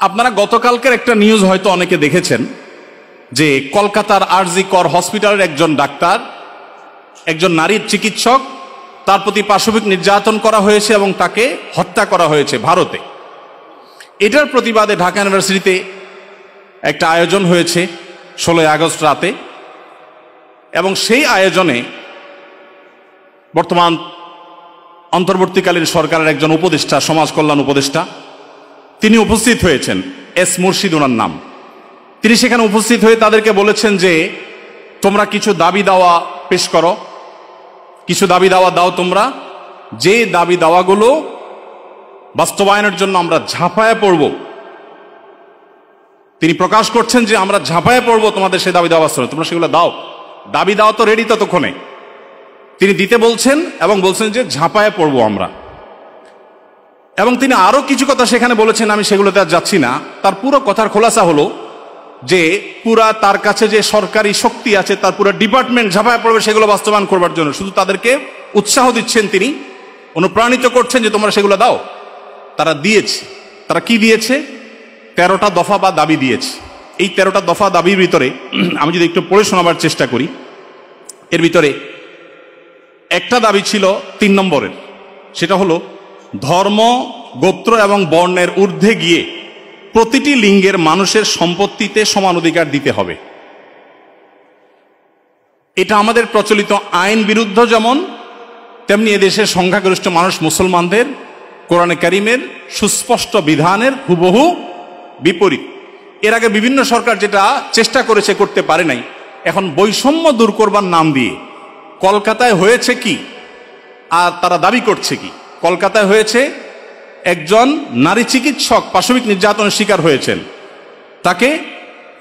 আপনারা গতকালকের একটা নিউজ হয়তো অনেকে দেখেছেন যে কলকাতার আরজি কর হসপিটালের একজন ডাক্তার, একজন নারীর চিকিৎসক, তার প্রতি পাশবিক নির্যাতন করা হয়েছে এবং তাকে হত্যা করা হয়েছে ভারতে। এটার প্রতিবাদে ঢাকা ইউনিভার্সিটিতে একটা আয়োজন হয়েছে 16 আগস্ট রাতে, এবং সেই আয়োজনে বর্তমান অন্তর্বর্তীকালীন সরকারের একজন উপদেষ্টা, সমাজ কল্যাণ উপদেষ্টা, তিনি উপস্থিত হয়েছেন। এস মুর্শিদ ওনার নাম। তিনি সেখানে উপস্থিত হয়ে তাদেরকে বলেছেন যে তোমরা কিছু দাবি দাওয়া পেশ করো, কিছু দাবি দাওয়া দাও তোমরা, যে দাবি দাওয়াগুলো বাস্তবায়নের জন্য আমরা ঝাঁপায়ে পড়ব। তিনি প্রকাশ করছেন যে আমরা ঝাঁপায়ে পড়ব তোমাদের সেই দাবি দাওয়া বাস্তবায়ন, তোমরা সেগুলো দাও। দাবি দাওয়া তো রেডি ততক্ষণে, তিনি দিতে বলছেন এবং বলছেন যে ঝাঁপায়ে পড়ব আমরা। এবং তিনি আরো কিছু কথা সেখানে বলেছেন, আমি সেগুলোতে আর যাচ্ছি না। তার পুরো কথার খোলাসা হলো যে পুরা তার কাছে যে সরকারি শক্তি আছে, তার পুরো ডিপার্টমেন্ট ঝাঁপায়ে পড়বে সেগুলো বাস্তবায়ন করবার জন্য। শুধু তাদেরকে উৎসাহ দিচ্ছেন, তিনি অনুপ্রাণিত করছেন যে তোমরা সেগুলো দাও। তারা দিয়েছে। তারা কি দিয়েছে? 13টা দফা বা দাবি দিয়েছে। এই 13টা দফা দাবির ভিতরে আমি যদি একটু পড়ে শোনাবার চেষ্টা করি, এর ভিতরে একটা দাবি ছিল 3 নম্বরের, সেটা হলো ধর্ম, গোত্র এবং বর্ণের ঊর্ধ্বে গিয়ে প্রতিটি লিঙ্গের মানুষের সম্পত্তিতে সমান অধিকার দিতে হবে। এটা আমাদের প্রচলিত আইন বিরুদ্ধ যেমন, তেমনি এদেশের সংখ্যাগরিষ্ঠ মানুষ মুসলমানদের কোরআনে কারিমের সুস্পষ্ট বিধানের হুবহু বিপরীত। এর আগে বিভিন্ন সরকার যেটা চেষ্টা করেছে, করতে পারে নাই। এখন বৈষম্য দূর করবার নাম দিয়ে কলকাতায় হয়েছে কি, আর তারা দাবি করছে কি? কলকাতায় হয়েছে, একজন নারী চিকিৎসক পাশবিক নির্যাতনের শিকার হয়েছেন, তাকে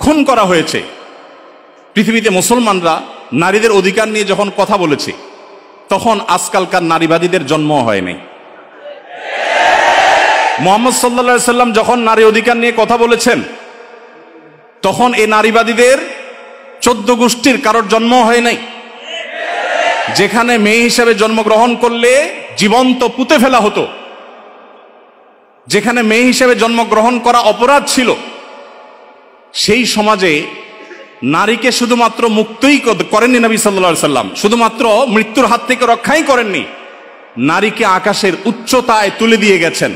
খুন করা হয়েছে। পৃথিবীতে মুসলমানরা নারীদের অধিকার নিয়ে যখন কথা বলেছে, তখন আজকালকার নারীবাদীদের জন্ম হয় নাই। মুহাম্মদ সাল্লাল্লাহু আলাইহি সাল্লাম যখন নারী অধিকার নিয়ে কথা বলেছেন, তখন এই নারীবাদীদের 14 গোষ্ঠীর কারোর জন্ম হয় নাই। যেখানে মেয়ে হিসেবে জন্মগ্রহণ করলে জীবন্ত পুঁতে ফেলা হতো, যেখানে মেয়ে হিসেবে জন্মগ্রহণ করা অপরাধ ছিল, সেই সমাজে নারীকে শুধুমাত্র মুক্তই করেননি নবী সাল্লাল্লাহু আলাইহি সাল্লাম, শুধুমাত্র মৃত্যুর হাত থেকে রক্ষাই করেননি, নারীকে আকাশের উচ্চতায় তুলে দিয়ে গেছেন।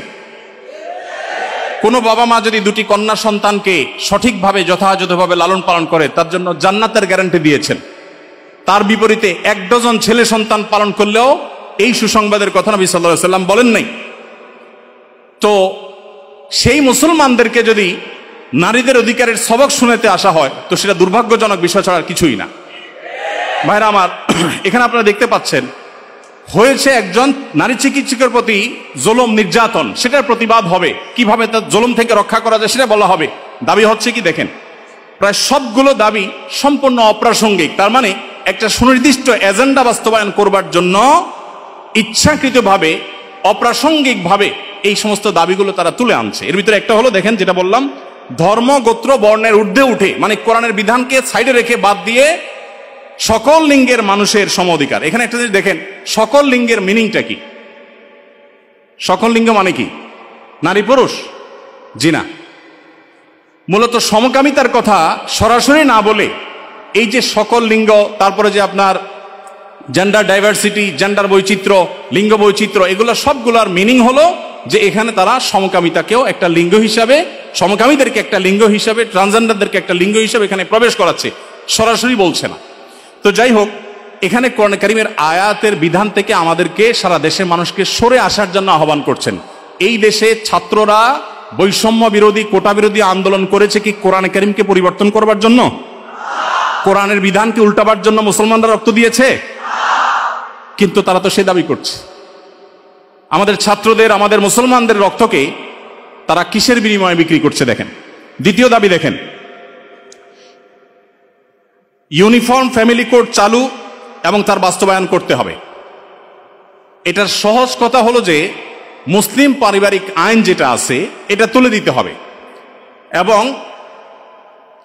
কোনো বাবা মা যদি 2টি কন্যা সন্তানকে সঠিকভাবে যথাযথভাবে লালন পালন করে, তার জন্য জান্নাতের গ্যারান্টি দিয়েছেন। তার বিপরীতে 1 ডজন ছেলে সন্তান পালন করলেও এই সুসংবাদের কথা নবী সাল্লাল্লাহু আলাইহি সাল্লাম বলেন নাই। তো সেই মুসলমানদেরকে যদি নারীদের অধিকারের সবক শুনাতে আসা হয়, তো সেটা দুর্ভাগ্যজনক বিষয় ছাড়া আর কিছুই না। ভাইরা আমার, এখানে আপনারা দেখতে পাচ্ছেন হয়েছে একজন নারী চিকিৎসকের প্রতি জুলুম নির্যাতন, সেটার প্রতিবাদ হবে, কিভাবে তার জুলুম থেকে রক্ষা করা যায় সেটা বলা হবে। দাবি হচ্ছে কি দেখেন, প্রায় সবগুলো দাবি সম্পূর্ণ অপ্রাসঙ্গিক। তার মানে একটা সুনির্দিষ্ট এজেন্ডা বাস্তবায়ন করবার জন্য ইচ্ছাকৃতভাবে অপ্রাসঙ্গিকভাবে এই সমস্ত দাবিগুলো তারা তুলে আনছে। এর ভিতরে একটা হলো, দেখেন যেটা বললাম, ধর্ম, গোত্র, বর্ণের ঊর্ধ্বে উঠে, মানে কোরআনের বিধানকে সাইডে রেখে বাদ দিয়ে সকল লিঙ্গের মানুষের সম অধিকার। এখানে একটা জিনিস দেখেন, সকল লিঙ্গের মিনিংটা কি? সকল লিঙ্গ মানে কি? নারী পুরুষ? জি না। মূলত সমকামিতার কথা সরাসরি না বলে এই যে সকল লিঙ্গ, তারপরে যে আপনার জেন্ডার ডাইভার্সিটি, জেন্ডার বৈচিত্র্য, লিঙ্গ বৈচিত্র্য, এগুলো সবগুলোর মিনিং হলো যে এখানে তারা সমকামিতাকেও একটা লিঙ্গ হিসাবে, সমকামীদেরকে একটা লিঙ্গ হিসাবে, ট্রান্সজেন্ডারদেরকে একটা লিঙ্গ হিসাবে এখানে প্রবেশ করাচ্ছে, সরাসরি বলছে না। তো যাই হোক, এখানে কোরআন কারীমের আয়াতের বিধান থেকে আমাদেরকে, সারা দেশের মানুষকে সরে আসার জন্য আহ্বান করছেন। এই দেশে ছাত্ররা বৈষম্য বিরোধী, কোটা বিরোধী আন্দোলন করেছে কি কোরআন কারীমকে পরিবর্তন করবার জন্য? কোরআনের বিধানকে উল্টাবার জন্য মুসলমানরা রক্ত দিয়েছে? কিন্তু তারা তো সে দাবি করছে। আমাদের ছাত্রদের, আমাদের মুসলমানদের রক্তকে তারা কিসের বিনিময়ে বিক্রি করছে দেখেন। দ্বিতীয় দাবি দেখেন, ইউনিফর্ম ফ্যামিলি কোড চালু এবং তার বাস্তবায়ন করতে হবে। এটার সহজ কথা হলো যে মুসলিম পারিবারিক আইন যেটা আছে এটা তুলে দিতে হবে,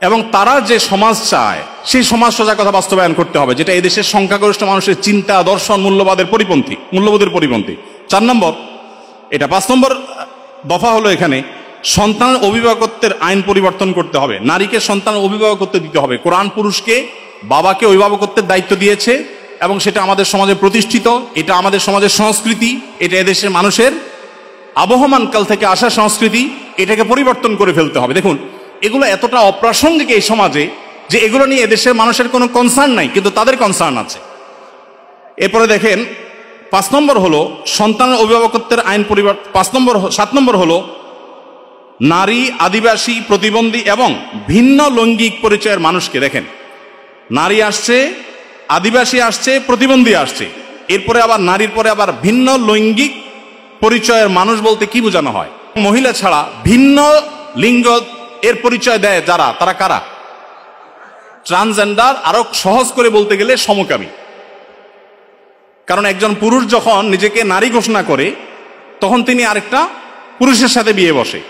এবং তারা যে সমাজ চায় সেই সমাজ সোজা কথা বাস্তবায়ন করতে হবে, যেটা এদেশের সংখ্যাগরিষ্ঠ মানুষের চিন্তা, দর্শন, মূল্যবোধের পরিপন্থী। 4 নম্বর, এটা 5 নম্বর দফা হলো এখানে সন্তানের অভিভাবকত্বের আইন পরিবর্তন করতে হবে, নারীকে সন্তানের অভিভাবকত্ব দিতে হবে। কোরআন পুরুষকে বাবাকে অভিভাবকত্বের দায়িত্ব দিয়েছে এবং সেটা আমাদের সমাজে প্রতিষ্ঠিত, এটা আমাদের সমাজের সংস্কৃতি, এটা এদেশের মানুষের আবহমান কাল থেকে আসা সংস্কৃতি, এটাকে পরিবর্তন করে ফেলতে হবে। দেখুন, এগুলো এতটা অপ্রাসঙ্গিক এই সমাজে যে এগুলো নিয়ে এদেশের মানুষের কোনো কনসার্ন নাই, কিন্তু তাদের কনসার্ন আছে। এরপরে দেখেন 5 নম্বর হলো সন্তানের অভিভাবকত্বের আইন পরিবর্তন। 7 নম্বর হলো নারী, আদিবাসী, প্রতিবন্ধী এবং ভিন্ন লৈঙ্গিক পরিচয়ের মানুষকে, দেখেন নারী আসছে, আদিবাসী আসছে, প্রতিবন্ধী আসছে, এরপরে আবার নারীর পরে আবার ভিন্ন লৈঙ্গিক পরিচয়ের মানুষ বলতে কি বোঝানো হয়? মহিলা ছাড়া ভিন্ন লিঙ্গ এর পরিচয় দেয় যারা, তারা কারা? ট্রান্সজেন্ডার, আরো সহজ করে বলতে গেলে সমকামী। কারণ একজন পুরুষ যখন নিজেকে নারী ঘোষণা করে তখন তিনি আরেকটা পুরুষের সাথে বিয়ে বসে,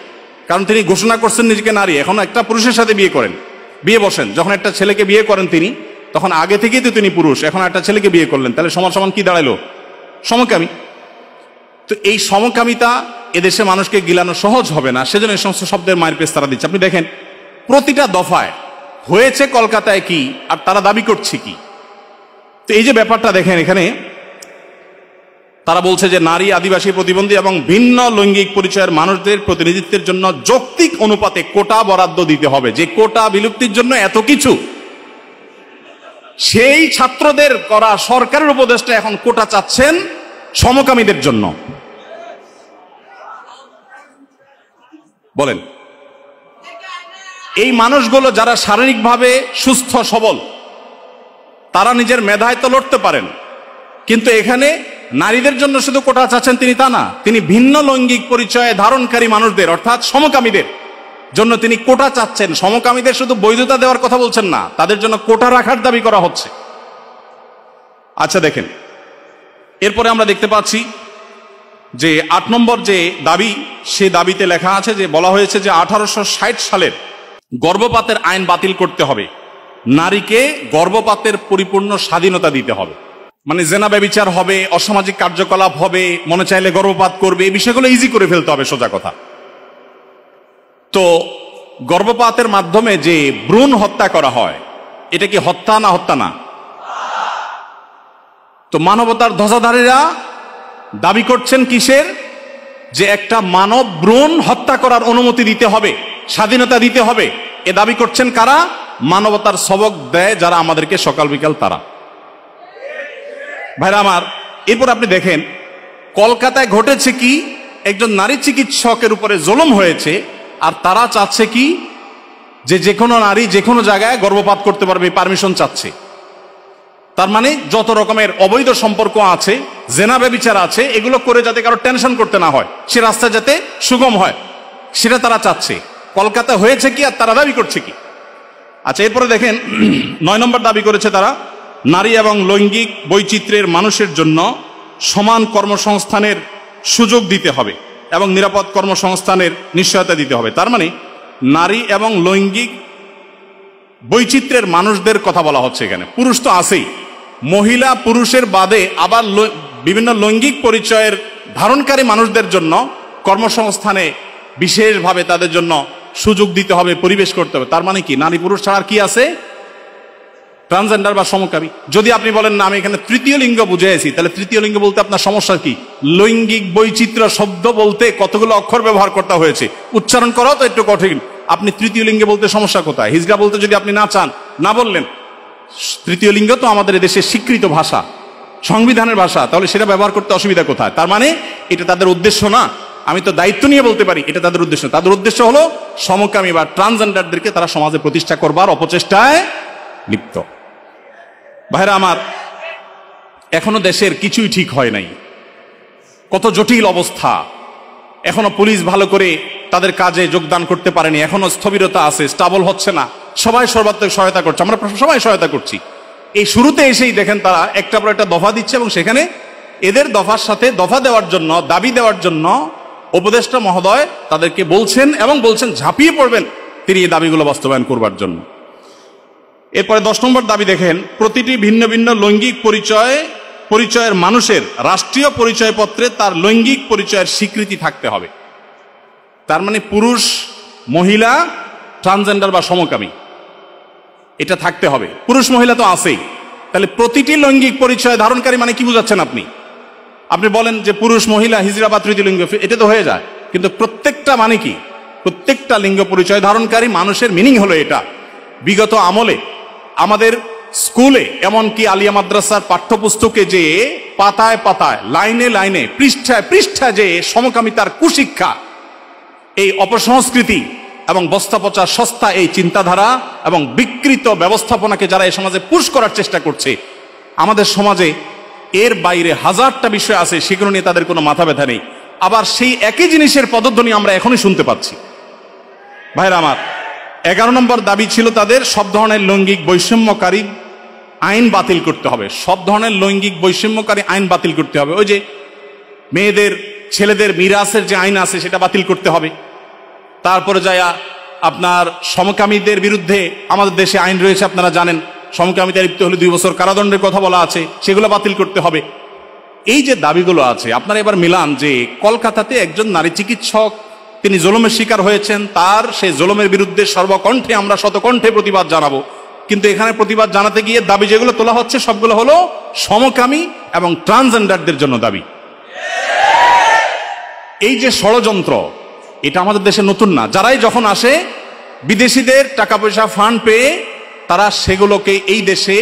কারণ তিনি ঘোষণা করছেন নিজেকে নারী, এখন একটা পুরুষের সাথে বিয়ে বসেন। যখন একটা ছেলেকে বিয়ে করেন তিনি, তখন আগে থেকেই তো তিনি পুরুষ, এখন একটা ছেলেকে বিয়ে করলেন, তাহলে সমান সমান কি দাঁড়ালো? সমকামী। তো এই সমকামিতা এদেশে মানুষকে গিলানো সহজ হবে না, সেজন্য এই সমস্ত শব্দের মায়ের পেশ তারা দিচ্ছে। আপনি দেখেন প্রতিটা দফায় হয়েছে কলকাতায় কি আর তারা দাবি করছে কি। তো এই যে ব্যাপারটা দেখেন, এখানে তারা বলছে যে নারী, আদিবাসী, প্রতিবন্ধী এবং ভিন্ন লৈঙ্গিক পরিচয়ের মানুষদের প্রতিনিধিত্বের জন্য যৌক্তিক অনুপাতে কোটা বরাদ্দ দিতে হবে। যে কোটা বিলুপ্তির জন্য এত কিছু, সেই ছাত্রদের করা সরকারের উপদেষ্টা এখন কোটা চাচ্ছেন সমকামীদের জন্য। বলেন, এই মানুষগুলো যারা শারীরিকভাবে সুস্থ সবল, তারা নিজের মেধায় তো লড়তে পারেন, কিন্তু এখানে নারীদের জন্য শুধু কোটা চাচ্ছেন তিনি তা না, তিনি ভিন্ন লৈঙ্গিক পরিচয় ধারণকারী মানুষদের অর্থাৎ সমকামীদের জন্য তিনি কোটা চাচ্ছেন। সমকামীদের শুধু বৈধতা দেওয়ার কথা বলছেন না, তাদের জন্য কোটা রাখার দাবি করা হচ্ছে। আচ্ছা দেখেন, এরপরে আমরা দেখতে পাচ্ছি যে 8 নম্বর যে দাবি, সে দাবিতে লেখা আছে যে বলা হয়েছে যে 1860 সালের গর্ভপাতের আইন বাতিল করতে হবে, নারীকে গর্ভপাতের পরিপূর্ণ স্বাধীনতা দিতে হবে। মানে জেনা ব্যভিচার হবে, অসামাজিক কার্যকলাপ হবে, মনে চাইলে গর্ভপাত করবে, এই বিষয়গুলো ইজি করে ফেলতে হবে, সোজা কথা। তো গর্ভপাতের মাধ্যমে যে ভ্রূণ হত্যা করা হয়, এটা কি হত্যা না? হত্যা না? তো মানবতার ধ্বজাধারীরা দাবি করছেন কিসের? যে একটা মানব ভ্রূণ হত্যা করার অনুমতি দিতে হবে, স্বাধীনতা দিতে হবে। এ দাবি করছেন কারা? মানবতার সবক দেয় যারা আমাদেরকে সকাল বিকাল, তারা। ভাইরা আমার, এরপর আপনি দেখেন কলকাতায় ঘটেছে কি, একজন নারী চিকিৎসকের উপরে জুলুম হয়েছে, আর তারা চাচ্ছে কি যে কোনো নারী যে কোনো জায়গায় গর্ভপাত করতে পারবে, পারমিশন চাচ্ছে। তার মানে যত রকমের অবৈধ সম্পর্ক আছে, জেনা ব্যভিচার আছে, এগুলো করে যাতে কারো টেনশন করতে না হয়, সে রাস্তা যাতে সুগম হয়, সেটা তারা চাচ্ছে। কলকাতা হয়েছে কি আর তারা দাবি করছে কি? আচ্ছা, এরপরে দেখেন 9 নম্বর দাবি করেছে তারা, নারী এবং লৈঙ্গিক বৈচিত্র্যের মানুষের জন্য সমান কর্মসংস্থানের সুযোগ দিতে হবে এবং নিরাপদ কর্মসংস্থানের নিশ্চয়তা দিতে হবে। তার মানে নারী এবং লৈঙ্গিক বৈচিত্র্যের মানুষদের কথা বলা হচ্ছে এখানে। পুরুষ তো আছেই, মহিলা পুরুষের বাদে আবার বিভিন্ন লৈঙ্গিক পরিচয়ের ধারণকারী মানুষদের জন্য কর্মসংস্থানে বিশেষভাবে তাদের জন্য সুযোগ দিতে হবে, পরিবেশ করতে হবে। তার মানে কি নারী পুরুষ ছাড়া কি আছে? ট্রান্সজেন্ডার বা সমকামী। যদি আপনি বলেন না আমি এখানে তৃতীয় লিঙ্গ বুঝেছি, তাহলে তৃতীয় লিঙ্গ বলতে আপনার সমস্যা কি? লৈঙ্গিক বৈচিত্র্য শব্দ বলতে কতগুলো অক্ষর ব্যবহার করতে হয়েছে, উচ্চারণ করাও তো একটু কঠিন। আপনি তৃতীয় লিঙ্গে বলতে সমস্যা কোথায়? হিজড়া বলতে যদি আপনি না চান, না বললেন। তৃতীয় লিঙ্গ তো আমাদের দেশের স্বীকৃত ভাষা, সংবিধানের ভাষা, তাহলে সেটা ব্যবহার করতে অসুবিধা কোথায়? তার মানে এটা তাদের উদ্দেশ্য না। আমি তো দায়িত্ব নিয়ে বলতে পারি এটা তাদের উদ্দেশ্য। তাদের উদ্দেশ্য হলো সমকামী বা ট্রান্সজেন্ডারদেরকে তারা সমাজে প্রতিষ্ঠা করবার অপচেষ্টায় লিপ্ত। ভাইরা আমার, এখনো দেশের কিছুই ঠিক হয় নাই, কত জটিল অবস্থা। এখনো পুলিশ ভালো করে তাদের কাজে যোগদান করতে পারেনি, এখনো স্থবিরতা আছে, স্টাবল হচ্ছে না। সবাই সর্বাত্মক সহায়তা করছে, আমরা সবাই সহায়তা করছি। এই শুরুতে এসেই দেখেন তারা একটা পর একটা দফা দিচ্ছে এবং সেখানে এদের দফার সাথে দফা দেওয়ার জন্য, দাবি দেওয়ার জন্য উপদেষ্টা মহোদয় তাদেরকে বলছেন এবং বলছেন ঝাঁপিয়ে পড়বেন তিনি এই দাবিগুলো বাস্তবায়ন করবার জন্য। এরপরে 10 নম্বর দাবি দেখেন, প্রতিটি ভিন্ন ভিন্ন লৈঙ্গিক পরিচয়ের মানুষের রাষ্ট্রীয় পরিচয়পত্রে তার লৈঙ্গিক পরিচয়ের স্বীকৃতি থাকতে হবে। তার মানে পুরুষ, মহিলা, ট্রান্সজেন্ডার বা সমকামী এটা থাকতে হবে। পুরুষ মহিলা তো আছেই, তাহলে প্রতিটি লৈঙ্গিক পরিচয় ধারণকারী মানে কি বুঝাচ্ছেন আপনি? আপনি বলেন যে পুরুষ, মহিলা, হিজড়া বা তৃতীয় লিঙ্গ, এটা তো হয়ে যায়, কিন্তু প্রত্যেকটা মানে কি? প্রত্যেকটা লিঙ্গ পরিচয় ধারণকারী মানুষের মিনিং হলো এটা। বিগত আমলে আমাদের স্কুলে, এমনকি আলিয়া মাদ্রাসার পাঠ্যপুস্তকে যে পাতায় পাতায়, লাইনে লাইনে, পৃষ্ঠায় পৃষ্ঠায় যে সমকামিতার কুশিক্ষা, এই অপসংস্কৃতি এবং বস্তা পচা সস্তা এই চিন্তাধারা এবং বিকৃত ব্যবস্থাপনাকে যারা এই সমাজে পুশ করার চেষ্টা করছে, আমাদের সমাজে এর বাইরে হাজারটা বিষয় আছে, সেগুলো নিয়ে তাদের কোনো মাথা ব্যথা নেই। আবার সেই একই জিনিসের পদধ্বনি আমরা এখনই শুনতে পাচ্ছি। ভাইরা আমার, 11 নম্বর দাবি ছিল তাদের, সব ধরনের লৈঙ্গিক বৈষম্যকারী আইন বাতিল করতে হবে। সব ধরনের লৈঙ্গিক বৈষম্যকারী আইন বাতিল করতে হবে। ওই যে মেয়েদের, ছেলেদের মিরাসের যে আইন আছে সেটা বাতিল করতে হবে। তারপরে যায় আপনার সমকামীদের বিরুদ্ধে আমাদের দেশে আইন রয়েছে, আপনারা জানেন, সমকামিতা লিপ্ত হলে 2 বছর কারাদণ্ডের কথা বলা আছে, সেগুলো বাতিল করতে হবে। এই যে দাবিগুলো আছে, আপনারা এবার মিলান যে কলকাতাতে একজন নারী চিকিৎসক, তিনি জুলুমের শিকার হয়েছেন, তার সেই জুলুমের বিরুদ্ধে সর্বকণ্ঠে আমরা শতকণ্ঠে প্রতিবাদ জানাবো, কিন্তু এখানে প্রতিবাদ জানাতে গিয়ে দাবি যেগুলো তোলা হচ্ছে সবগুলো হলো সমকামী এবং ট্রান্সজেন্ডারদের জন্য দাবি। এই যে ষড়যন্ত্র, এটা আমাদের দেশে নতুন না। যারাই যখন আসে, বিদেশিদের টাকা পয়সা ফান্ড পেয়ে তারা সেগুলোকে এই দেশে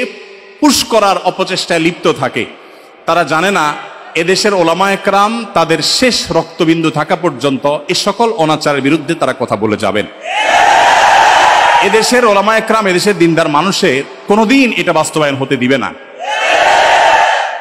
পুশ করার অপচেষ্টায় লিপ্ত থাকে। তারা জানে না এদেশের ওলামা একরাম তাদের শেষ রক্তবিন্দু থাকা পর্যন্ত এ সকল অনাচারের বিরুদ্ধে তারা কথা বলে যাবেন। এদেশের ওলামা একরাম, এদেশের দিনদার মানুষের কোনোদিন এটা বাস্তবায়ন হতে দিবে না।